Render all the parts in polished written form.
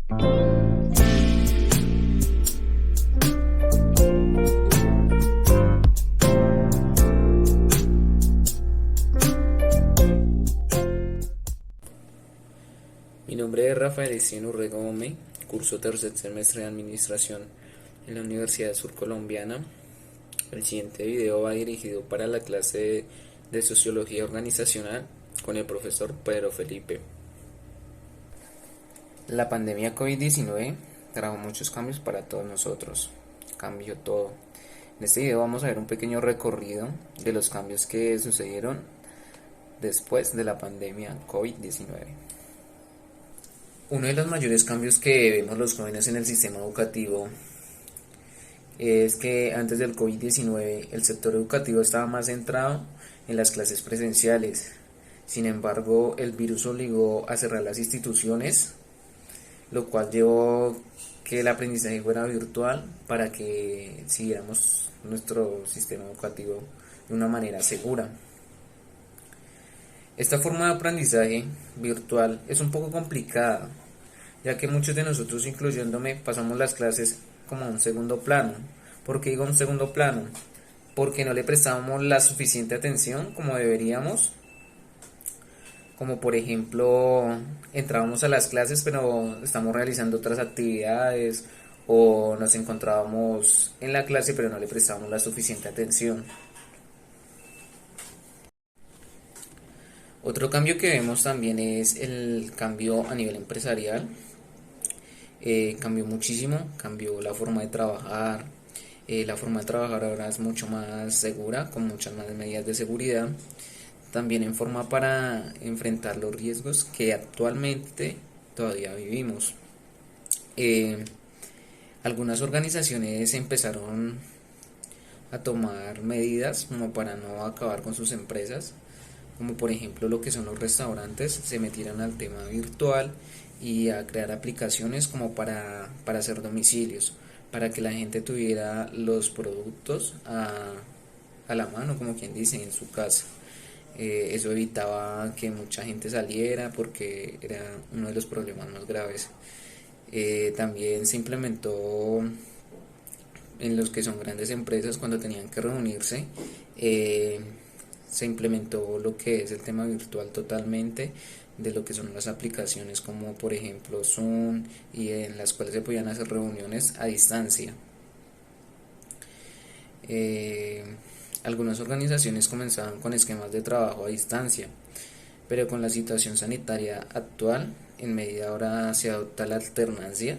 Mi nombre es Rafael Estieno Urrego Gómez, curso tercer semestre de Administración en la Universidad Surcolombiana. El siguiente video va dirigido para la clase de Sociología Organizacional con el profesor Pedro Felipe. La pandemia COVID-19 trajo muchos cambios para todos nosotros, cambió todo. En este video vamos a ver un pequeño recorrido de los cambios que sucedieron después de la pandemia COVID-19. Uno de los mayores cambios que vemos los jóvenes en el sistema educativo es que antes del COVID-19 el sector educativo estaba más centrado en las clases presenciales. Sin embargo, el virus obligó a cerrar las instituciones, lo cual llevó que el aprendizaje fuera virtual para que siguiéramos nuestro sistema educativo de una manera segura. Esta forma de aprendizaje virtual es un poco complicada, ya que muchos de nosotros, incluyéndome, pasamos las clases como a un segundo plano. ¿Por qué digo un segundo plano? Porque no le prestamos la suficiente atención como deberíamos. Como por ejemplo, entrábamos a las clases pero estamos realizando otras actividades, o nos encontrábamos en la clase pero no le prestábamos la suficiente atención. Otro cambio que vemos también es el cambio a nivel empresarial. Cambió muchísimo, cambió la forma de trabajar. La forma de trabajar ahora es mucho más segura, con muchas más medidas de seguridad. También en forma para enfrentar los riesgos que actualmente todavía vivimos. Algunas organizaciones empezaron a tomar medidas como para no acabar con sus empresas, como por ejemplo lo que son los restaurantes, se metieron al tema virtual y a crear aplicaciones como para hacer domicilios, para que la gente tuviera los productos a la mano, como quien dice, en su casa. Eso evitaba que mucha gente saliera porque era uno de los problemas más graves. También se implementó en los que son grandes empresas, cuando tenían que reunirse, se implementó lo que es el tema virtual totalmente, de lo que son las aplicaciones como por ejemplo Zoom, y en las cuales se podían hacer reuniones a distancia. Algunas organizaciones comenzaban con esquemas de trabajo a distancia, pero con la situación sanitaria actual, en medida ahora se adopta la alternancia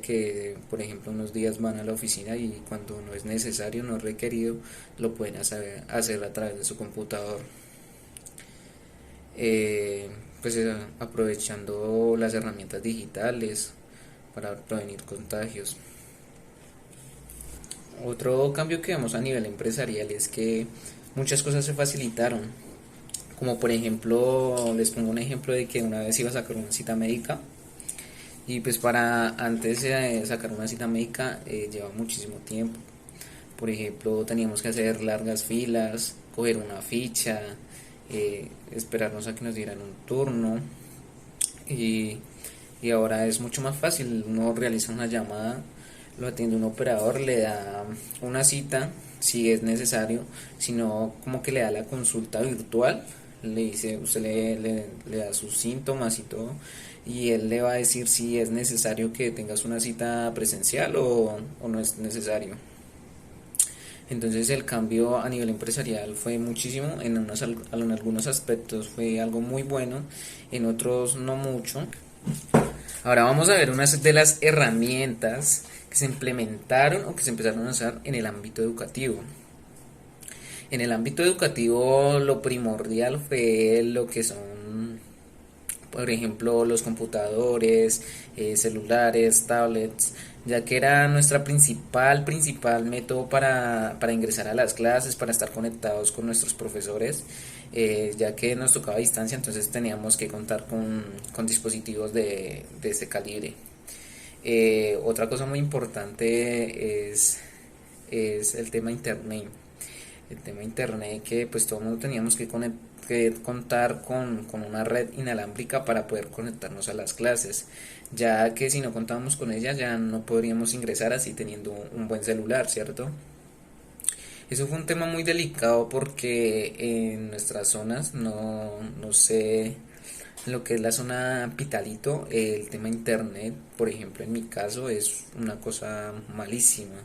que por ejemplo unos días van a la oficina y cuando no es necesario, no es requerido, lo pueden hacer a través de su computador. Aprovechando las herramientas digitales para prevenir contagios. Otro cambio que vemos a nivel empresarial es que muchas cosas se facilitaron, como por ejemplo, les pongo un ejemplo de que una vez iba a sacar una cita médica, y pues para antes de sacar una cita médica lleva muchísimo tiempo. Por ejemplo, teníamos que hacer largas filas, coger una ficha, esperarnos a que nos dieran un turno, y ahora es mucho más fácil. Uno realiza una llamada, lo atiende un operador, le da una cita si es necesario, sino como que le da la consulta virtual, le dice, usted le da sus síntomas y todo, y él le va a decir si es necesario que tengas una cita presencial o no es necesario. Entonces el cambio a nivel empresarial fue muchísimo, en algunos aspectos fue algo muy bueno, en otros no mucho. Ahora vamos a ver unas de las herramientas que se implementaron o que se empezaron a usar en el ámbito educativo. En el ámbito educativo lo primordial fue lo que son, por ejemplo, los computadores, celulares, tablets, ya que era nuestra principal método para ingresar a las clases, para estar conectados con nuestros profesores, ya que nos tocaba a distancia, entonces teníamos que contar con dispositivos de este calibre. Otra cosa muy importante es el tema internet. El tema internet, que pues todo el mundo teníamos que que contar con una red inalámbrica para poder conectarnos a las clases, ya que si no contábamos con ella ya no podríamos ingresar así teniendo un buen celular, ¿cierto? Eso fue un tema muy delicado porque en nuestras zonas, no sé, lo que es la zona Pitalito, el tema internet, por ejemplo, en mi caso es una cosa malísima.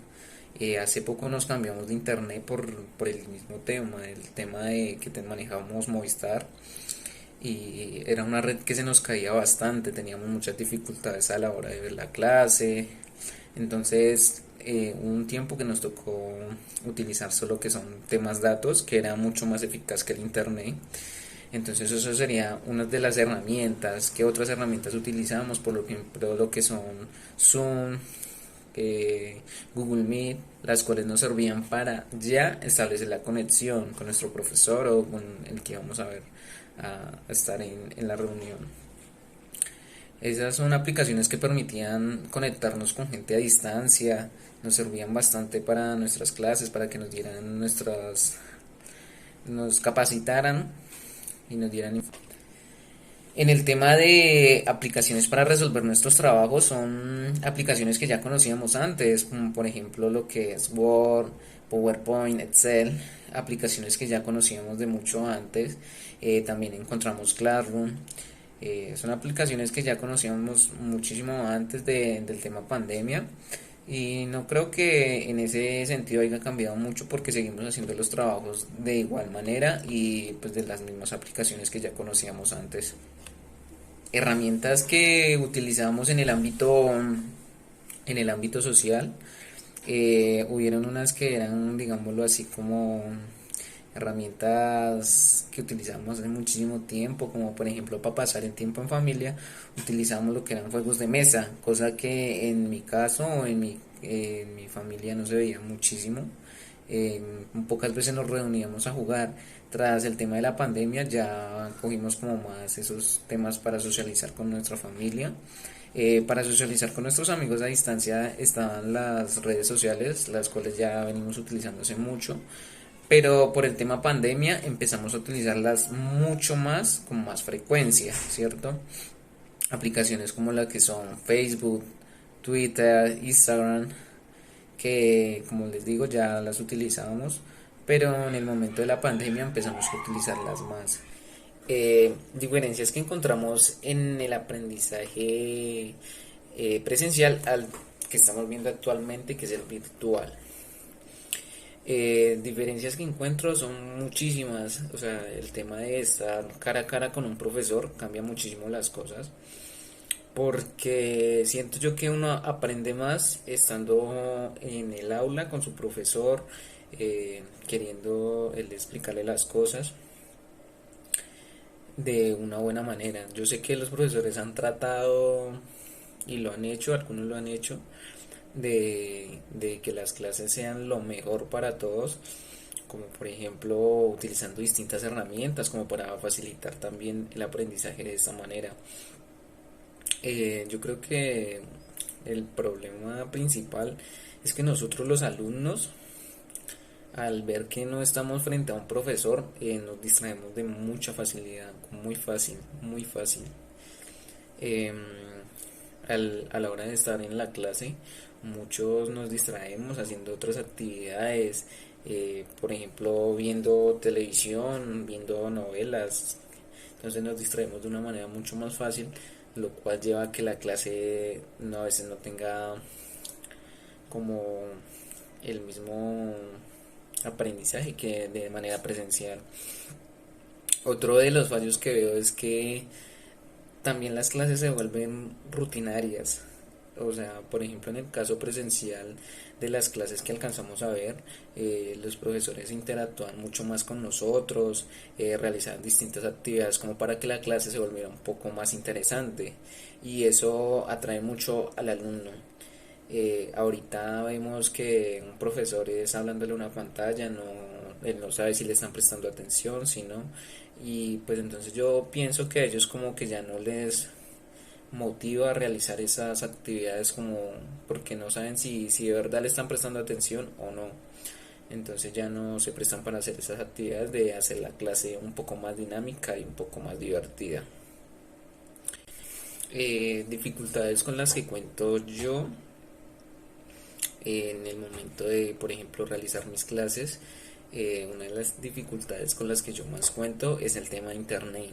Hace poco nos cambiamos de internet por el mismo tema, el tema de que manejábamos Movistar y era una red que se nos caía bastante, teníamos muchas dificultades a la hora de ver la clase, entonces un tiempo que nos tocó utilizar solo que son temas datos, que era mucho más eficaz que el internet. Entonces eso sería una de las herramientas. ¿Qué otras herramientas utilizamos? Por ejemplo, lo que son Zoom, Google Meet, las cuales nos servían para ya establecer la conexión con nuestro profesor o con el que vamos a ver a estar en la reunión. Esas son aplicaciones que permitían conectarnos con gente a distancia, nos servían bastante para nuestras clases, para que nos dieran nos capacitaran y nos dieran. En el tema de aplicaciones para resolver nuestros trabajos, son aplicaciones que ya conocíamos antes, como por ejemplo lo que es Word, PowerPoint, Excel, aplicaciones que ya conocíamos de mucho antes. También encontramos Classroom. Son aplicaciones que ya conocíamos muchísimo antes del tema pandemia y no creo que en ese sentido haya cambiado mucho porque seguimos haciendo los trabajos de igual manera y pues de las mismas aplicaciones que ya conocíamos antes. Herramientas que utilizamos en el ámbito social, hubieron unas que eran, digámoslo así, como herramientas que utilizamos hace muchísimo tiempo, como por ejemplo para pasar el tiempo en familia, utilizamos lo que eran juegos de mesa, cosa que en mi caso o en mi familia no se veía muchísimo. Pocas veces nos reuníamos a jugar. Tras el tema de la pandemia ya cogimos como más esos temas para socializar con nuestra familia. Para socializar con nuestros amigos a distancia estaban las redes sociales, las cuales ya venimos utilizando hace mucho, pero por el tema pandemia empezamos a utilizarlas mucho más, con más frecuencia, ¿cierto? Aplicaciones como la que son Facebook, Twitter, Instagram, que como les digo ya las utilizábamos, pero en el momento de la pandemia empezamos a utilizarlas más. Diferencias que encontramos en el aprendizaje presencial al que estamos viendo actualmente, que es el virtual. Diferencias que encuentro son muchísimas, o sea, el tema de estar cara a cara con un profesor cambia muchísimo las cosas, porque siento yo que uno aprende más estando en el aula con su profesor, queriendo él explicarle las cosas de una buena manera. Yo sé que los profesores han tratado y lo han hecho, algunos lo han hecho, de que las clases sean lo mejor para todos, como por ejemplo utilizando distintas herramientas como para facilitar también el aprendizaje de esta manera. Yo creo que el problema principal es que nosotros los alumnos, al ver que no estamos frente a un profesor, nos distraemos de mucha facilidad, muy fácil, muy fácil. Eh, a la hora de estar en la clase, muchos nos distraemos haciendo otras actividades, por ejemplo, viendo televisión, viendo novelas, entonces nos distraemos de una manera mucho más fácil, lo cual lleva a que la clase no, a veces no tenga como el mismo aprendizaje que de manera presencial. Otro de los fallos que veo es que también las clases se vuelven rutinarias. O sea, por ejemplo, en el caso presencial de las clases que alcanzamos a ver, los profesores interactúan mucho más con nosotros, realizan distintas actividades como para que la clase se volviera un poco más interesante y eso atrae mucho al alumno. Ahorita vemos que un profesor es hablándole a una pantalla, él no sabe si le están prestando atención, si no, y pues entonces yo pienso que a ellos como que ya no les motiva a realizar esas actividades como porque no saben si de verdad le están prestando atención o no. entonces ya no se prestan para hacer esas actividades de hacer la clase un poco más dinámica y un poco más divertida. Dificultades con las que cuento yo en el momento de, por ejemplo, realizar mis clases. Una de las dificultades con las que yo más cuento es el tema de internet.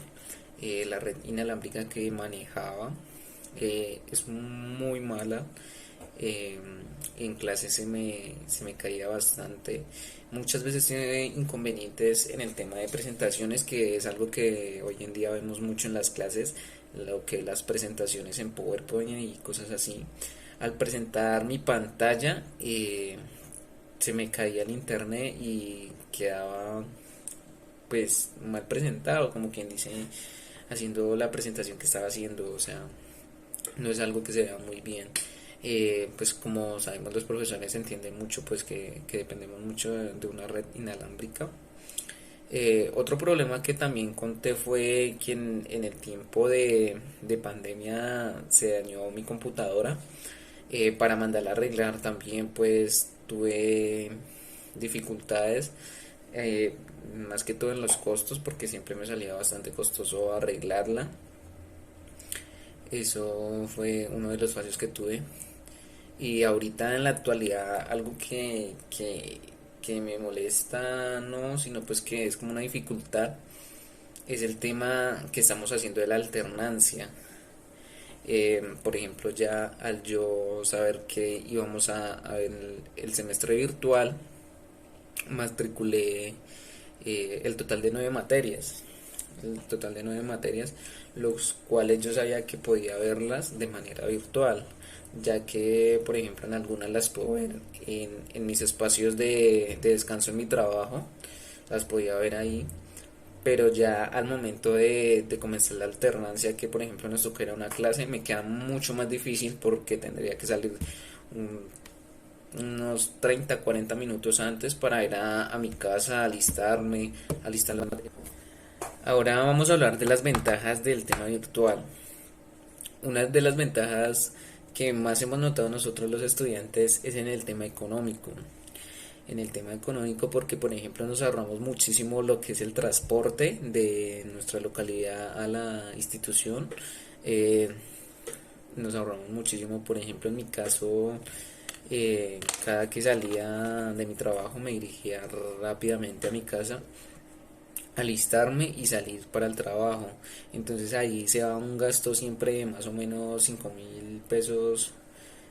La red inalámbrica que manejaba es muy mala. eh, en clase se me caía bastante. Muchas veces tiene inconvenientes en el tema de presentaciones, que es algo que hoy en día vemos mucho en las clases, lo que las presentaciones en PowerPoint y cosas así. Al presentar mi pantalla, se me caía el internet y quedaba pues mal presentado, como quien dice, haciendo la presentación que estaba haciendo, o sea, no es algo que se vea muy bien. Pues como sabemos los profesores entienden mucho pues que dependemos mucho de una red inalámbrica. Otro problema que también conté fue que en el tiempo de pandemia se dañó mi computadora. Para mandarla a arreglar también pues tuve dificultades, eh, más que todo en los costos, porque siempre me salía bastante costoso arreglarla. Eso fue uno de los fallos que tuve. Y ahorita en la actualidad algo que me molesta, no, sino pues que es como una dificultad, es el tema que estamos haciendo de la alternancia. Por ejemplo, ya al yo saber que íbamos a ver el semestre virtual, matriculé el total de 9 materias. El total de 9 materias, los cuales yo sabía que podía verlas de manera virtual, ya que, por ejemplo, en algunas las puedo ver en mis espacios de descanso en mi trabajo, las podía ver ahí, pero ya al momento de comenzar la alternancia, que por ejemplo nos tocara una clase, me queda mucho más difícil porque tendría que salir unos 30 40 minutos antes para ir a mi casa, alistarme, alistar la materia. Ahora vamos a hablar de las ventajas del tema virtual. Una de las ventajas que más hemos notado nosotros los estudiantes es en el tema económico. En el tema económico porque, por ejemplo, nos ahorramos muchísimo lo que es el transporte de nuestra localidad a la institución. Eh, Nos ahorramos muchísimo, por ejemplo, en mi caso, cada que salía de mi trabajo me dirigía rápidamente a mi casa, alistarme y salir para el trabajo. Entonces ahí se va un gasto siempre de más o menos 5.000 pesos,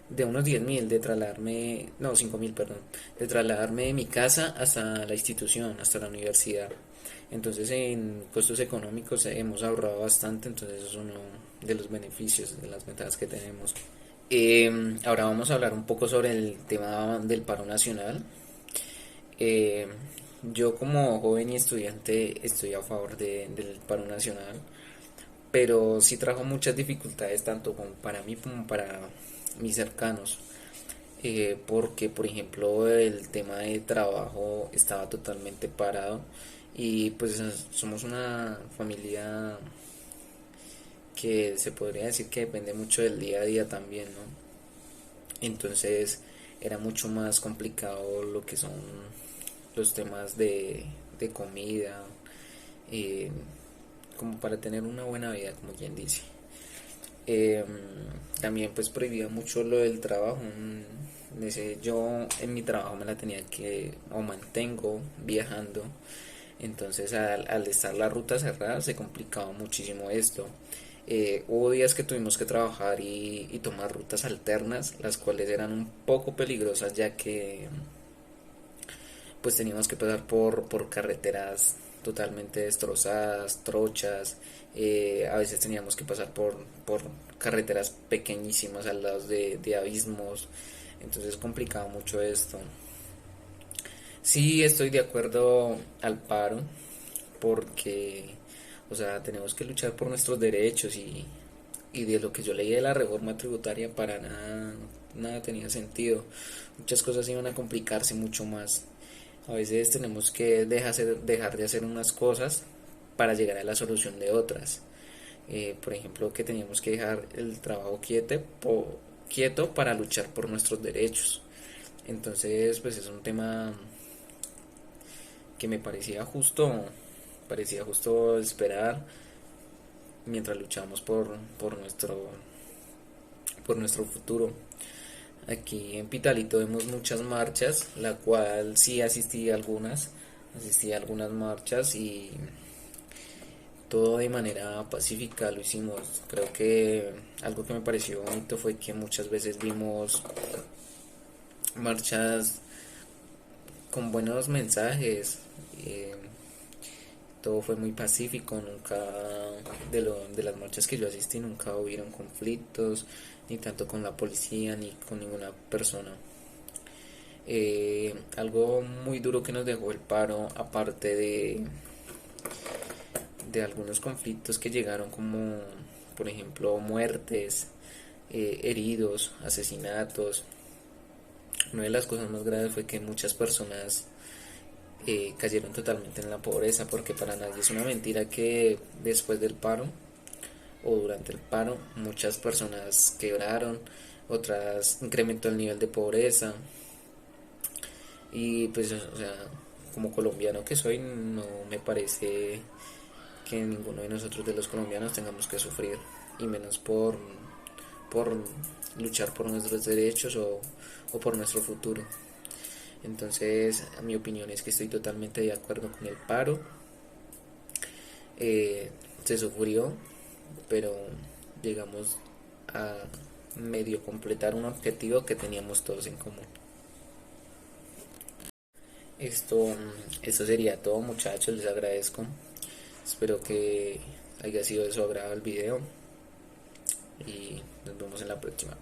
de unos 10.000 de trasladarme, no, 5.000, perdón, de trasladarme de mi casa hasta la institución, hasta la universidad. Entonces en costos económicos hemos ahorrado bastante, entonces eso es uno de los beneficios, de las ventajas que tenemos. Ahora vamos a hablar un poco sobre el tema del paro nacional. Eh, yo como joven y estudiante estoy a favor del paro nacional, pero sí trajo muchas dificultades tanto como para mí como para mis cercanos. Porque por ejemplo el tema de trabajo estaba totalmente parado y pues somos una familia que se podría decir que depende mucho del día a día también, ¿no? Entonces era mucho más complicado lo que son los temas de comida, eh, como para tener una buena vida, como quien dice. Eh, También pues prohibía mucho lo del trabajo. Yo en mi trabajo me la tenía que, o mantengo viajando, entonces al estar la ruta cerrada se complicaba muchísimo esto. Hubo días que tuvimos que trabajar y tomar rutas alternas, las cuales eran un poco peligrosas, ya que pues teníamos que pasar por carreteras totalmente destrozadas, trochas. A veces teníamos que pasar por carreteras pequeñísimas al lado de abismos, entonces complicaba mucho esto. Sí, estoy de acuerdo al paro porque, o sea, tenemos que luchar por nuestros derechos y de lo que yo leí de la reforma tributaria para nada, nada tenía sentido. Muchas cosas iban a complicarse mucho más. A veces tenemos que dejar de hacer unas cosas para llegar a la solución de otras. Por ejemplo, que teníamos que dejar el trabajo quieto para luchar por nuestros derechos. Entonces, pues es un tema que me parecía justo esperar mientras luchamos por nuestro futuro. Aquí en Pitalito vemos muchas marchas, la cual sí asistí a algunas marchas y todo de manera pacífica lo hicimos. Creo que algo que me pareció bonito fue que muchas veces vimos marchas con buenos mensajes. eh, Todo fue muy pacífico, nunca de las marchas que yo asistí nunca hubieron conflictos, ni tanto con la policía ni con ninguna persona. Algo muy duro que nos dejó el paro, aparte de algunos conflictos que llegaron como por ejemplo muertes, heridos, asesinatos. Una de las cosas más graves fue que muchas personas cayeron totalmente en la pobreza, porque para nadie es una mentira que después del paro o durante el paro muchas personas quebraron, otras incrementó el nivel de pobreza y pues o sea, como colombiano que soy, no me parece que ninguno de nosotros de los colombianos tengamos que sufrir, y menos por luchar por nuestros derechos o por nuestro futuro. Entonces, mi opinión es que estoy totalmente de acuerdo con el paro. Se sufrió, pero llegamos a medio completar un objetivo que teníamos todos en común. Esto sería todo, muchachos, les agradezco. Espero que haya sido de su agrado el video y nos vemos en la próxima.